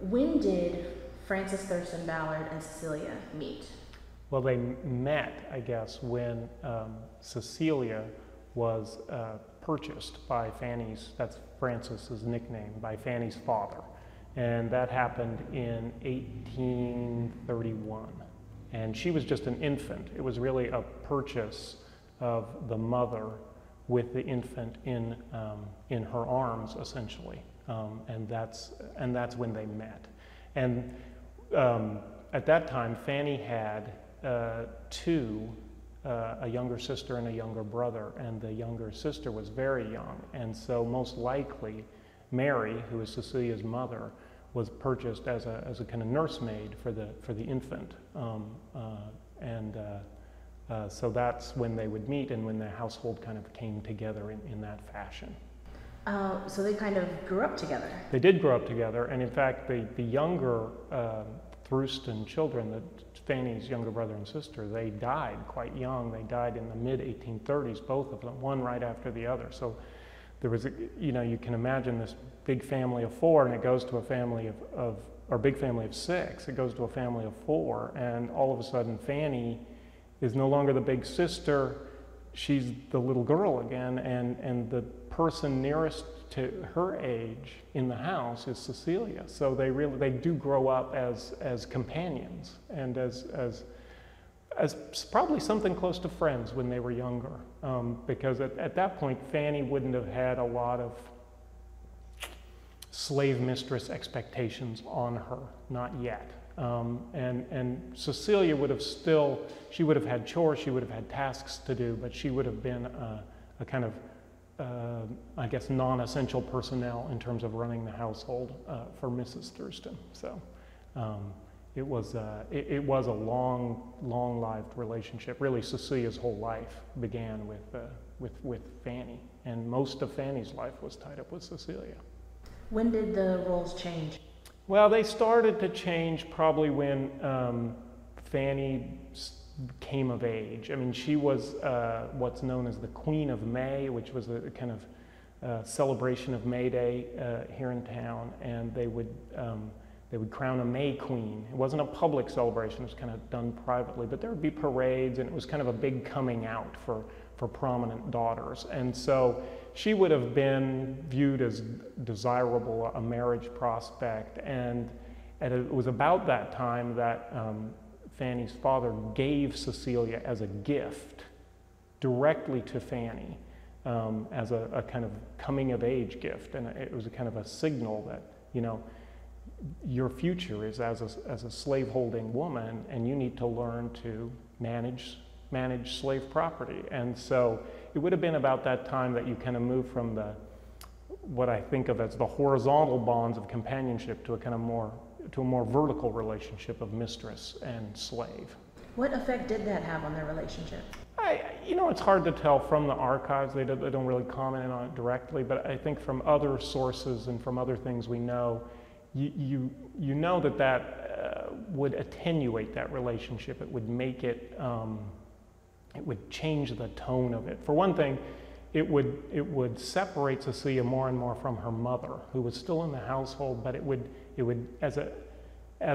When did Frances Thurston Ballard and Cecelia meet? Well, they met, I guess, when Cecelia was purchased by Fanny's, that's Frances's nickname, by Fanny's father. And that happened in 1831. And she was just an infant. It was really a purchase of the mother with the infant in her arms, essentially. And that's when they met. And at that time, Fanny had two, a younger sister and a younger brother, and the younger sister was very young. And so most likely, Mary, who is Cecilia's mother, was purchased as a kind of nursemaid for the infant. So that's when they would meet and when the household kind of came together in that fashion. So they kind of grew up together. They did grow up together, and in fact, the younger Thurston children, Fanny's younger brother and sister, they died quite young. They died in the mid-1830s, both of them, one right after the other. So there was, you can imagine this big family of four, and it goes to a family or big family of six. It goes to a family of four, and all of a sudden, Fanny is no longer the big sister. She's the little girl again, and the person nearest to her age in the house is Cecelia. So they do grow up as companions and as probably something close to friends when they were younger, because at that point Fanny wouldn't have had a lot of slave mistress expectations on her, not yet. And Cecelia would have she would have had chores, she would have had tasks to do, but she would have been a kind of I guess non-essential personnel in terms of running the household for Mrs. Thurston. So it was a long-lived relationship. Really, Cecilia's whole life began with Fanny, and most of Fanny's life was tied up with Cecelia. When did the roles change? Well, they started to change probably when Fanny came of age. I mean, she was what's known as the Queen of May, which was a kind of celebration of May Day here in town, and they would crown a May Queen. It wasn't a public celebration; it was kind of done privately, but there would be parades, and it was kind of a big coming out for prominent daughters. And so she would have been viewed as desirable, a marriage prospect, and it was about that time that Fanny's father gave Cecelia as a gift directly to Fanny as a kind of coming of age gift, and it was a kind of a signal that, your future is as a slaveholding woman, and you need to learn to manage slave property. And so it would have been about that time that you kind of move from what I think of as the horizontal bonds of companionship to a more vertical relationship of mistress and slave. What effect did that have on their relationship? It's hard to tell from the archives. They don't really comment on it directly, but I think from other sources and from other things we know, you know that would attenuate that relationship. It would make it, it would change the tone of it. For one thing, it would separate Cecelia more and more from her mother, who was still in the household, but it would as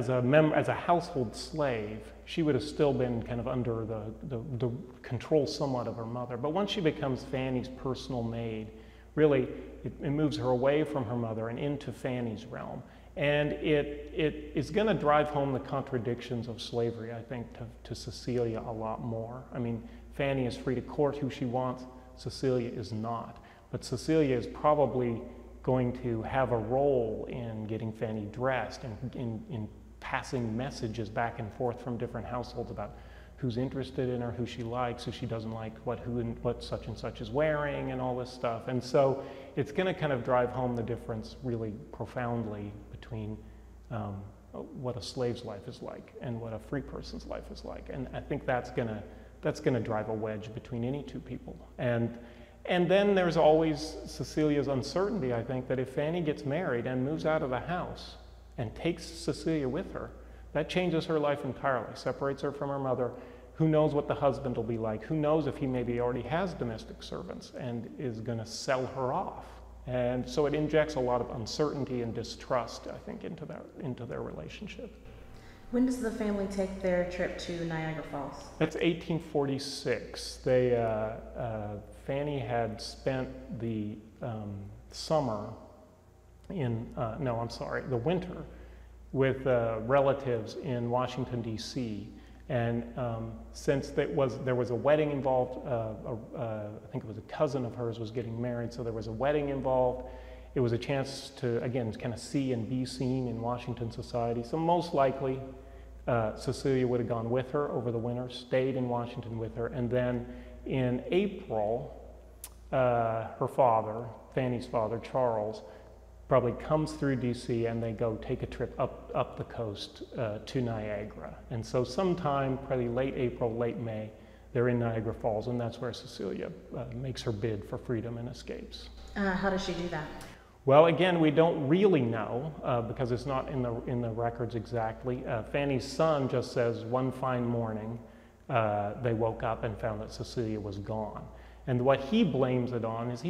a household slave, she would have still been kind of under the control somewhat of her mother. But once she becomes Fanny's personal maid, really it moves her away from her mother and into Fanny's realm. And it is going to drive home the contradictions of slavery, I think, to Cecelia a lot more. I mean, Fanny is free to court who she wants. Cecelia is not. But Cecelia is probably going to have a role in getting Fanny dressed and in passing messages back and forth from different households about who's interested in her, who she likes, who she doesn't like, what such and such is wearing, and all this stuff. And so it's going to kind of drive home the difference really profoundly between what a slave's life is like and what a free person's life is like. And I think that's going to drive a wedge between any two people. And then there's always Cecilia's uncertainty, I think, that if Fanny gets married and moves out of the house and takes Cecelia with her, that changes her life entirely, separates her from her mother. Who knows what the husband will be like? Who knows if he maybe already has domestic servants and is going to sell her off And so it injects a lot of uncertainty and distrust, I think, into their relationship. When does the family take their trip to Niagara Falls? That's 1846. Fanny had spent the summer the winter with relatives in Washington, D.C. And since there was a wedding involved, I think it was a cousin of hers was getting married, so there was a wedding involved. It was a chance to, again, kind of see and be seen in Washington society. So most likely, Cecelia would have gone with her over the winter, stayed in Washington with her, and then in April, her father, Fanny's father, Charles, probably comes through DC and they go take a trip up the coast to Niagara. And so sometime, probably late April, late May, they're in Niagara Falls, and that's where Cecelia makes her bid for freedom and escapes. How does she do that? Well, again, we don't really know because it's not in the records exactly. Fanny's son just says one fine morning they woke up and found that Cecelia was gone. And what he blames it on is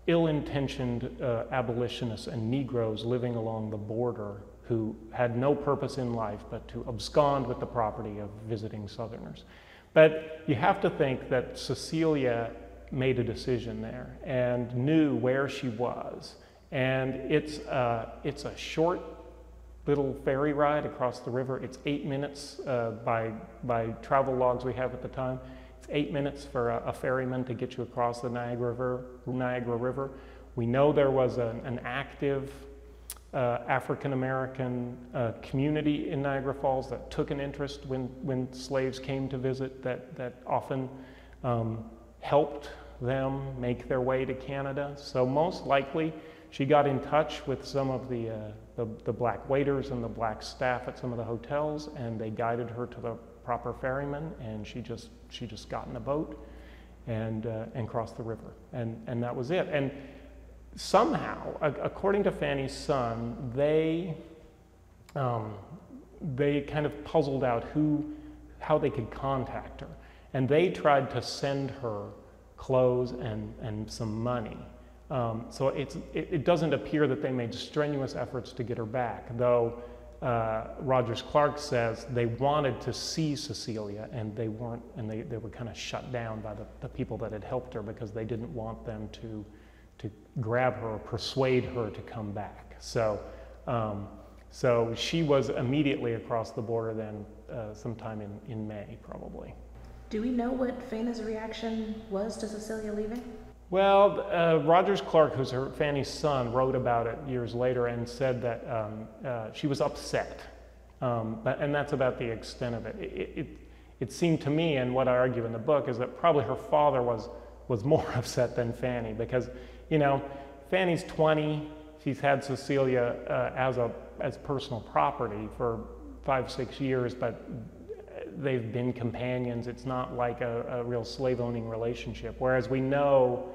ill-intentioned abolitionists and Negroes living along the border who had no purpose in life but to abscond with the property of visiting Southerners. But you have to think that Cecelia made a decision there and knew where she was. And it's a short little ferry ride across the river. It's 8 minutes by travel logs we have at the time. It's 8 minutes for a ferryman to get you across the Niagara River. We know there was an active African-American community in Niagara Falls that took an interest when slaves came to visit, that often helped them make their way to Canada. So most likely she got in touch with some of the black waiters and the black staff at some of the hotels, and they guided her to the proper ferryman, and she just got in a boat and crossed the river, and that was it. And somehow, according to Fanny's son, they kind of puzzled out how they could contact her, and they tried to send her clothes and some money. So it doesn't appear that they made strenuous efforts to get her back, though Rogers Clark says they wanted to see Cecelia, and they weren't, and they were kind of shut down by the people that had helped her because they didn't want them to grab her or persuade her to come back. So she was immediately across the border then, sometime in May, probably. Do we know what Fanny's reaction was to Cecelia leaving? Well, Rogers Clark, who's Fanny's son, wrote about it years later and said that she was upset, and that's about the extent of it. It seemed to me, and what I argue in the book, is that probably her father was more upset than Fanny, because, you know, Fanny's 20, she's had Cecelia as personal property for 5-6 years, but they've been companions. It's not like a real slave-owning relationship, whereas we know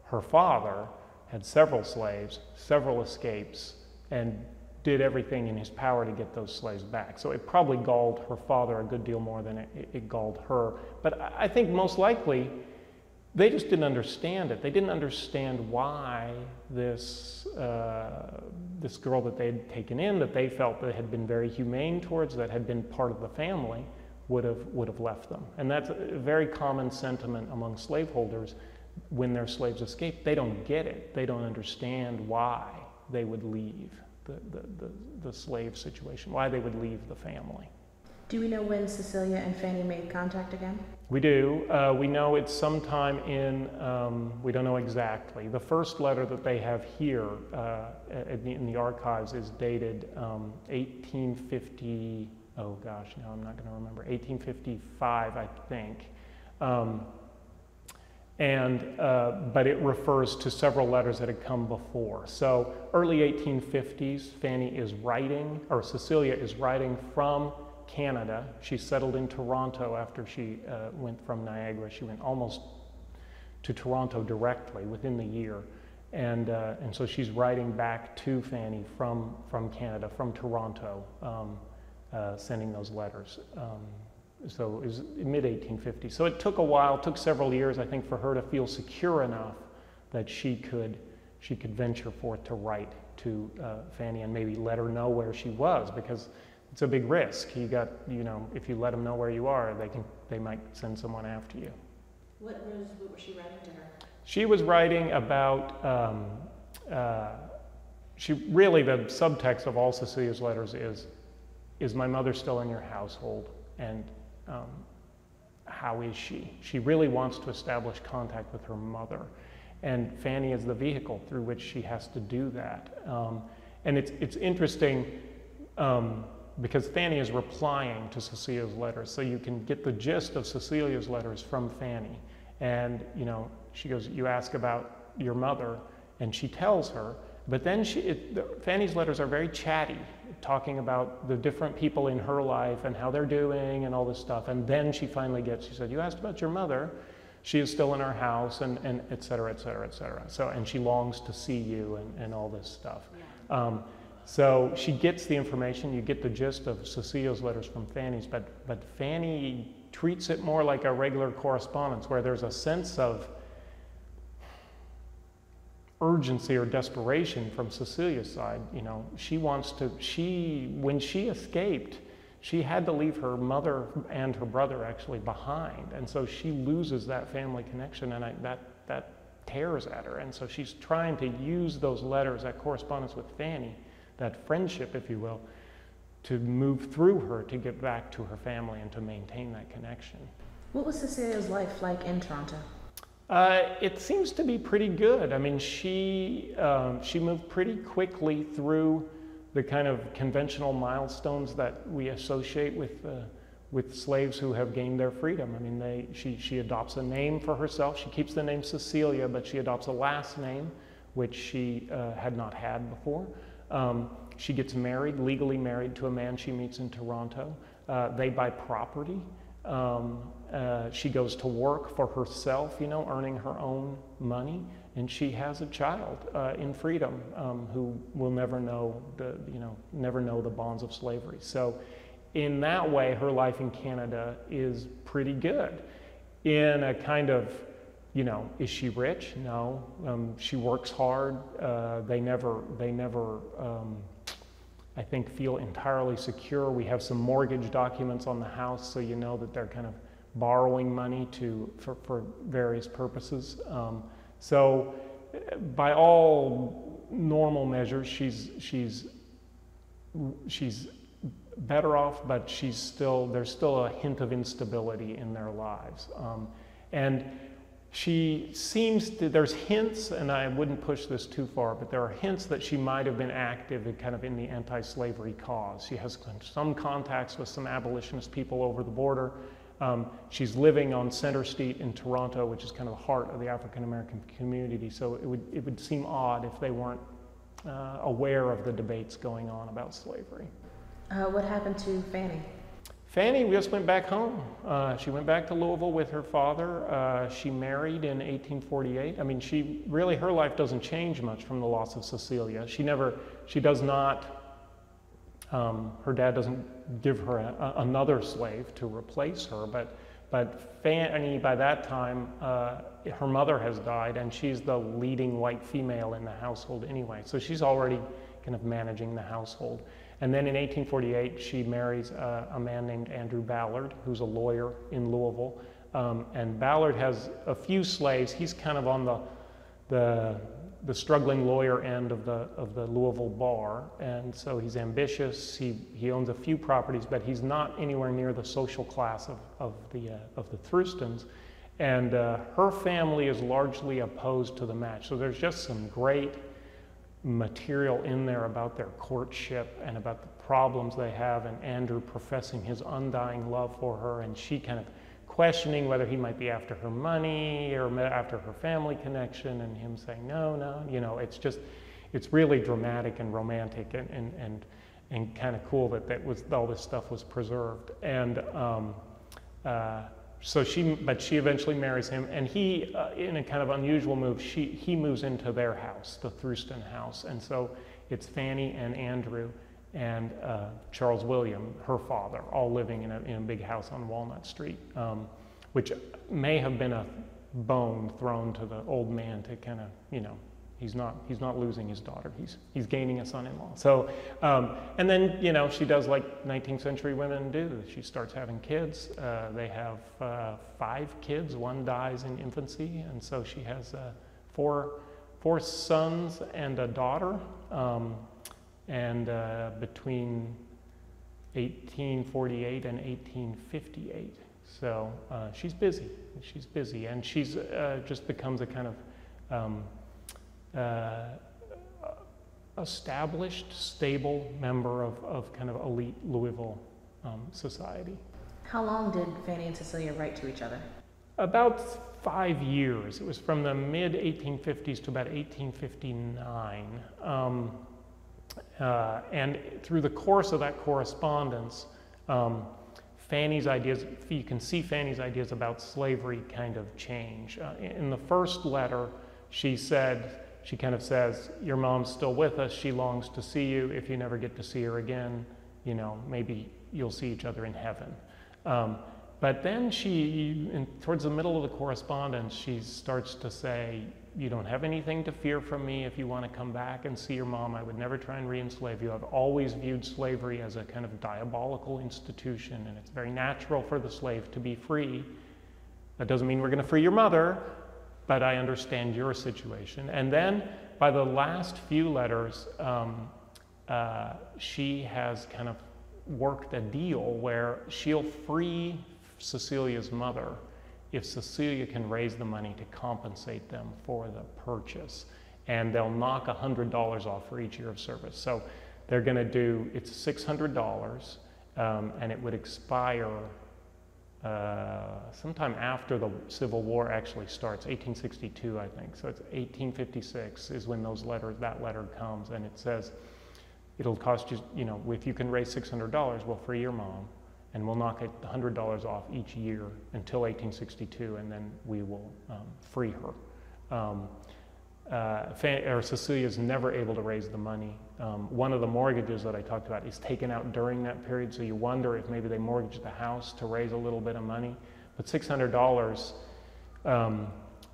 her father had several slaves, several escapes, and did everything in his power to get those slaves back. So it probably galled her father a good deal more than it galled her. But I think most likely they just didn't understand it. They didn't understand why this girl that they had taken in, that they felt that had been very humane towards, that had been part of the family, would have left them. And that's a very common sentiment among slaveholders. When their slaves escape, they don't get it. They don't understand why they would leave the slave situation, why they would leave the family. Do we know when Cecelia and Fanny made contact again? We do. We know it's sometime in, we don't know exactly. The first letter that they have here in the archives is dated 1850, oh gosh, now I'm not going to remember, 1855, I think. But it refers to several letters that had come before. So early 1850s, Fanny is writing, or Cecelia is writing from Canada. She settled in Toronto after she went from Niagara. She went almost to Toronto directly within the year. And so she's writing back to Fanny from Canada, from Toronto, sending those letters. So it was mid-1850s. So it took a while, took several years, I think, for her to feel secure enough that she could venture forth to write to Fanny and maybe let her know where she was, because it's a big risk. You got, if you let them know where you are, they might send someone after you. What was she writing to her? She was writing about, really the subtext of all Cecilia's letters is my mother still in your household, and how is she? She really wants to establish contact with her mother, and Fanny is the vehicle through which she has to do that. And it's interesting because Fanny is replying to Cecilia's letters, so you can get the gist of Cecilia's letters from Fanny. And she goes, you ask about your mother, and she tells her, but then Fanny's letters are very chatty, talking about the different people in her life and how they're doing and all this stuff. And then she finally she said, you asked about your mother. She is still in our house, and et cetera, et cetera, et cetera. So, and she longs to see you and all this stuff. Yeah. So she gets the information. You get the gist of Cecilia's letters from Fanny's, but Fanny treats it more like a regular correspondence, where there's a sense of urgency or desperation from Cecilia's side. She wants to, when she escaped, she had to leave her mother and her brother actually behind. And so she loses that family connection, and that tears at her. And so she's trying to use those letters, that correspondence with Fanny, that friendship, if you will, to move through her to get back to her family and to maintain that connection. What was Cecilia's life like in Toronto? It seems to be pretty good. I mean, she moved pretty quickly through the kind of conventional milestones that we associate with slaves who have gained their freedom. I mean, she adopts a name for herself. She keeps the name Cecelia, but she adopts a last name, which she had not had before. She gets married, legally married to a man she meets in Toronto. They buy property. She goes to work for herself, earning her own money, and she has a child in freedom who will never know the bonds of slavery. So, in that way, her life in Canada is pretty good. In a kind of, is she rich? No. She works hard. They never. I think feel entirely secure. We have some mortgage documents on the house, so you know that they're kind of borrowing money for various purposes. So by all normal measures, she's better off, but there's still a hint of instability in their lives. And she seems to, there's hints, and I wouldn't push this too far, but there are hints that she might have been active in the anti-slavery cause. She has some contacts with some abolitionist people over the border. She's living on Center Street in Toronto, which is kind of the heart of the African-American community, so it would seem odd if they weren't aware of the debates going on about slavery. What happened to Fanny? Fanny just went back home. She went back to Louisville with her father. She married in 1848. I mean, her life doesn't change much from the loss of Cecelia. She does not, her dad doesn't give her another slave to replace her, but Fanny, by that time, her mother has died, and she's the leading white female in the household anyway. So she's already kind of managing the household. And then in 1848, she marries a man named Andrew Ballard, who's a lawyer in Louisville. And Ballard has a few slaves. He's kind of on the struggling lawyer end of the Louisville bar. And so he's ambitious. He owns a few properties, but he's not anywhere near the social class of the Throustons. And her family is largely opposed to the match. So there's just some great material in there about their courtship and about the problems they have, and Andrew professing his undying love for her, and she kind of questioning whether he might be after her money or after her family connection, and him saying no, it's really dramatic and romantic and kind of cool that all this stuff was preserved. And so she eventually marries him, and he, in a kind of unusual move, he moves into their house, the Throuston house, and so it's Fanny and Andrew and Charles William, her father, all living in a big house on Walnut Street, which may have been bone thrown to the old man to kind of, he's not losing his daughter. He's gaining a son-in-law. So, and then, she does like 19th century women do. She starts having kids. They have 5 kids. One dies in infancy, and so she has 4 sons and a daughter. And between 1848 and 1858. So she's busy. She's busy, and she's just becomes a kind of established, stable member of kind of elite Louisville society. How long did Fanny and Cecelia write to each other? About 5 years. It was from the mid-1850s to about 1859. And through the course of that correspondence, Fanny's ideas, you can see Fanny's ideas about slavery kind of change. In the first letter, she kind of says, your mom's still with us, she longs to see you. If you never get to see her again, maybe you'll see each other in heaven. But then towards the middle of the correspondence, she starts to say, you don't have anything to fear from me if you want to come back and see your mom. I would never try and re-enslave you. I've always viewed slavery as a kind of diabolical institution, and it's very natural for the slave to be free. That doesn't mean we're going to free your mother, but I understand your situation. And then by the last few letters, she has kind of worked a deal where she'll free Cecilia's mother if Cecelia can raise the money to compensate them for the purchase. And they'll knock $100 off for each year of service. So they're going to do, it's $600, and it would expire sometime after the Civil War actually starts, 1862, I think. So it's 1856 is when that letter comes, and it says, it'll cost you, if you can raise $600, we'll free your mom. And we'll knock $100 off each year until 1862, and then we will free her. Cecilia's never able to raise the money. One of the mortgages that I talked about is taken out during that period, so you wonder if maybe they mortgaged the house to raise a little bit of money. But $600,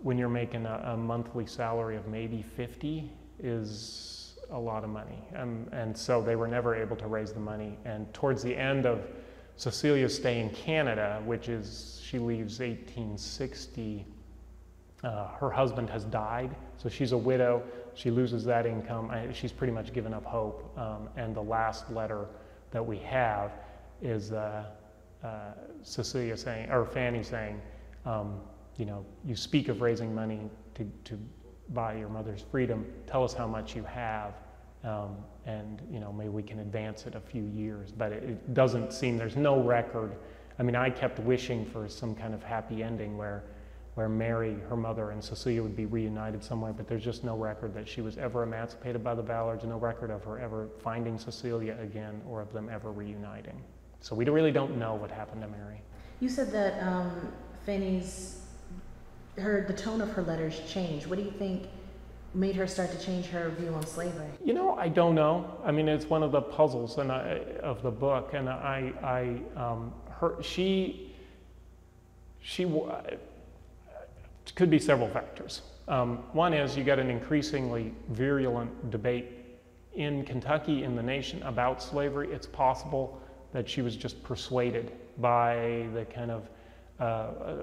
when you're making a monthly salary of maybe $50, is a lot of money. And so they were never able to raise the money. And towards the end of Cecilia's stay in Canada, she leaves 1860. Her husband has died, so she's a widow. She loses that income. She's pretty much given up hope. And the last letter that we have is Cecelia saying, or Fanny saying, you speak of raising money to buy your mother's freedom. Tell us how much you have. And maybe we can advance it a few years, but it doesn't seem, there's no record. I mean, I kept wishing for some kind of happy ending where Mary, her mother, and Cecelia would be reunited somewhere, but there's just no record that she was ever emancipated by the Ballards, no record of her ever finding Cecelia again or of them ever reuniting. So we really don't know what happened to Mary. You said that Fanny's, the tone of her letters changed. What do you think made her start to change her view on slavery? I don't know. I mean, it's one of the puzzles of the book, and she could be several factors. One is you got an increasingly virulent debate in Kentucky, in the nation, about slavery. It's possible that she was just persuaded by the kind of,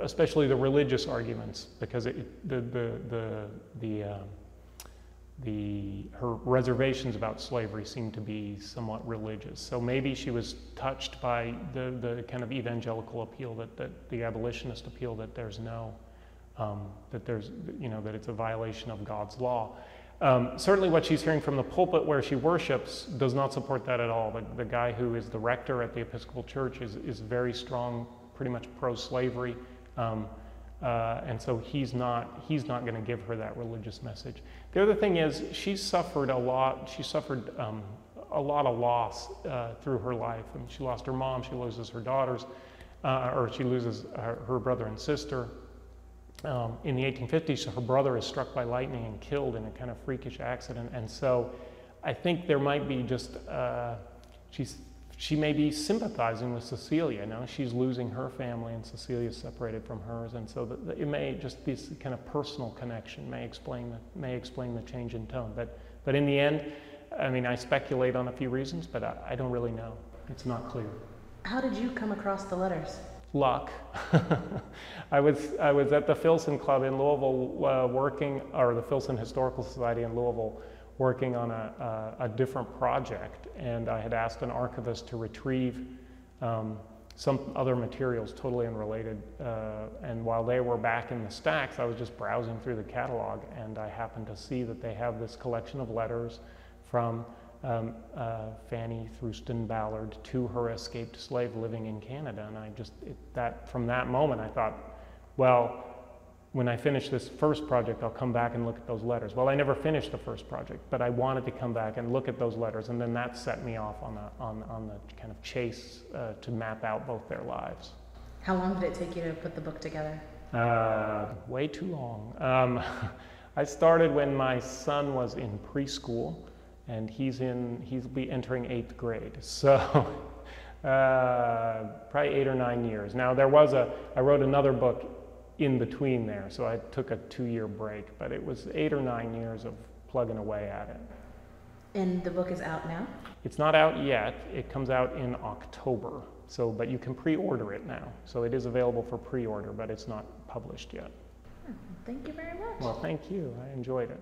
especially the religious arguments, because her reservations about slavery seem to be somewhat religious. So maybe she was touched by the kind of evangelical appeal, that the abolitionist appeal, that there's no, that it's a violation of God's law. Certainly what she's hearing from the pulpit where she worships does not support that at all. The guy who is the rector at the Episcopal Church is very strong, pretty much pro-slavery. And so he's not going to give her that religious message. The other thing is she suffered a lot. She suffered a lot of loss through her life. I mean, she lost her mom. She loses her daughters, or she loses her brother and sister. In the 1850s, her brother is struck by lightning and killed in a kind of freakish accident. And so I think there might be just she may be sympathizing with Cecelia. You know, she's losing her family and Cecilia's separated from hers, and so it may just be this kind of personal connection may explain the change in tone. But in the end, I mean, I speculate on a few reasons, but I don't really know. It's not clear. How did you come across the letters? Luck. I was at the Filson Club in Louisville working, or the Filson Historical Society in Louisville, working on a different project, and I had asked an archivist to retrieve some other materials totally unrelated, and while they were back in the stacks, I was just browsing through the catalog, and I happened to see that they have this collection of letters from Fanny Thruston Ballard to her escaped slave living in Canada, and from that moment I thought, well, when I finish this first project, I'll come back and look at those letters. Well, I never finished the first project, but I wanted to come back and look at those letters, and then that set me off on the kind of chase to map out both their lives. How long did it take you to put the book together? Way too long. I started when my son was in preschool, and he'll be entering 8th grade. So probably 8 or 9 years. Now I wrote another book in between there, so I took a 2-year break, but it was 8 or 9 years of plugging away at it. And the book is out now? It's not out yet. It comes out in October, but you can pre-order it now. So it is available for pre-order, but it's not published yet. Thank you very much. Well, thank you. I enjoyed it.